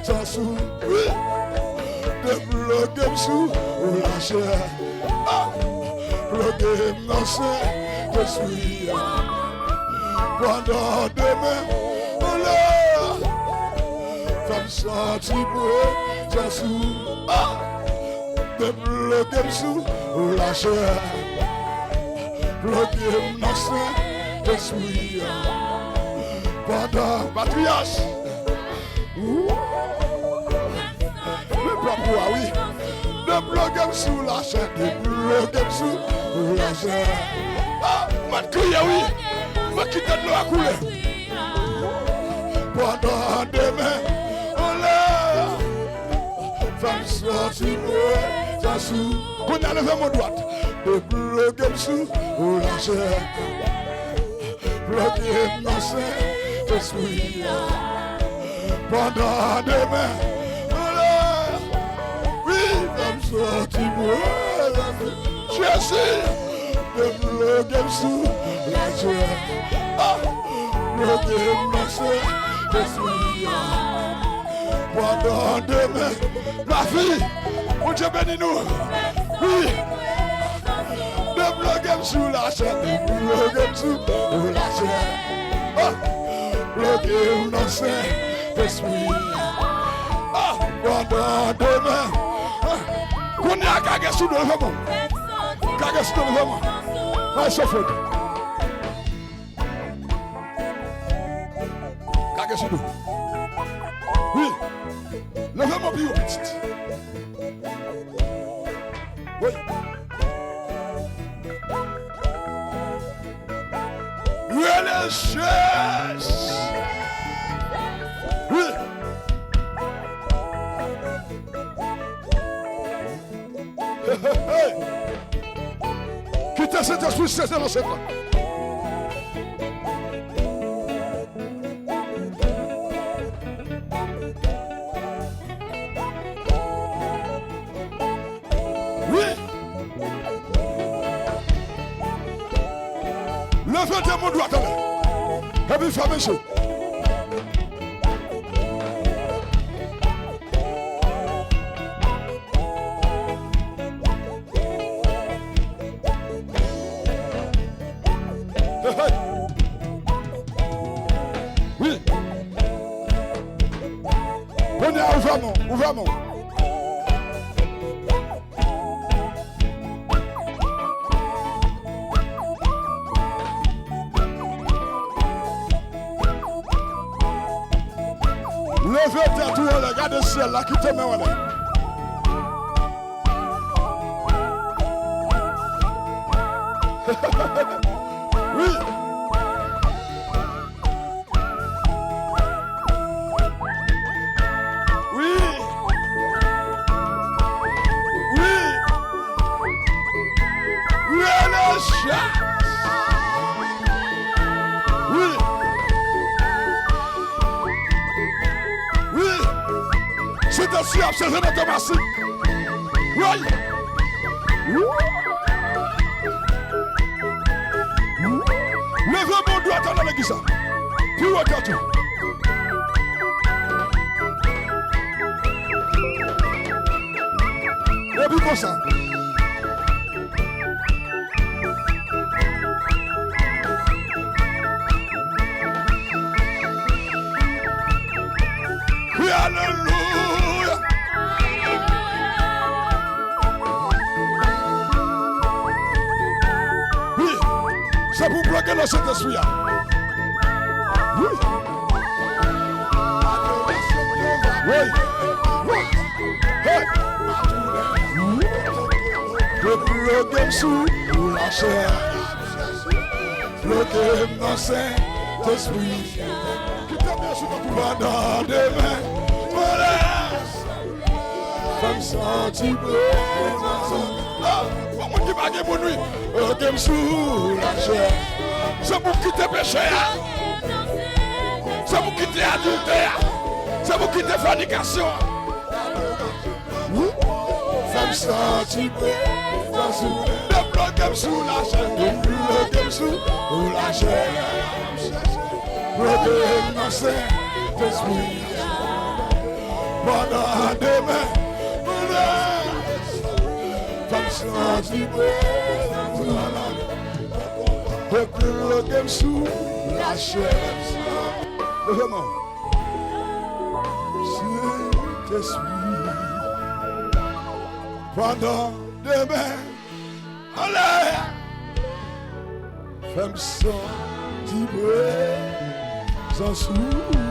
j'en sous, oui, de bloquer sous, ou la chair, bloquer dans c'est, je suis, pendant demain, on l'a, femme senti pour j'en sous, de bloquer sous, ou la chair, bloquer dans c'est, je suis, pendant patriarche. Le peuple, oui. De bloquer sous la chaîne, de bloquer sous la chaîne. Ma crier, oui. Ma quitter de l'eau à couler. Pendant demain, on l'a. Femme sortie, j'en sous. Qu'on a levé mon droite. De bloquer sous la chaîne. Bloquer dans ses esprits. Pendant demain, oui, comme sorti moi, Jésus, de bloquer sous la joie, bloquer ma soeur, je suis pendant demain, la vie, mon Dieu bénis-nous, oui, de bloquer sous la chair, de bloquer sous la chair, bloquer ma soeur. Esprit, pendant demain, qu'on y a qu'à sous le vent, qu'à sous le vent, mais sauf que, qu'à sous le, oui, le vent plus petit, oui, religious. Oui. Hey. Quittez cet esprit, c'est dans cette main. Oui. Levez mon doigt, attendez. Et puis fermez les yeux. Oui. On est ouvertement. Levez ta tour, regardez le ciel là qui te met en l'air. Oui. Oui. Oui. Relâche. Oui. Oui. C'est ainsi, observez notre merci. Oui. Levez mon doigt dans l'église. Puis regardez. Et puis comme ça. Oui, alléluia. Oui, c'est pour bloquer le Saint-Esprit. Oui. Oui. Oui. Hey. De bloquer sous la chair. Bloquer mon Saint-Esprit. Qui t'a bien sur ton pendant demain. Voilà. Comme ça, tu peux. Comment tu vas gagner mon nuit? Bloquer sous la chair. C'est pour quitter péché. C'est pour quitter adultère. C'est pour quitter fornication. Femme sentie, de bloquer sous la chaîne, de bloquer sous la chaîne. Bloquer dans Saint-Esprit. pendant demain, femme sensible, peuple sous la chair, vraiment, Saint-Esprit, pendant demain, allez, femme sensible, sans sous.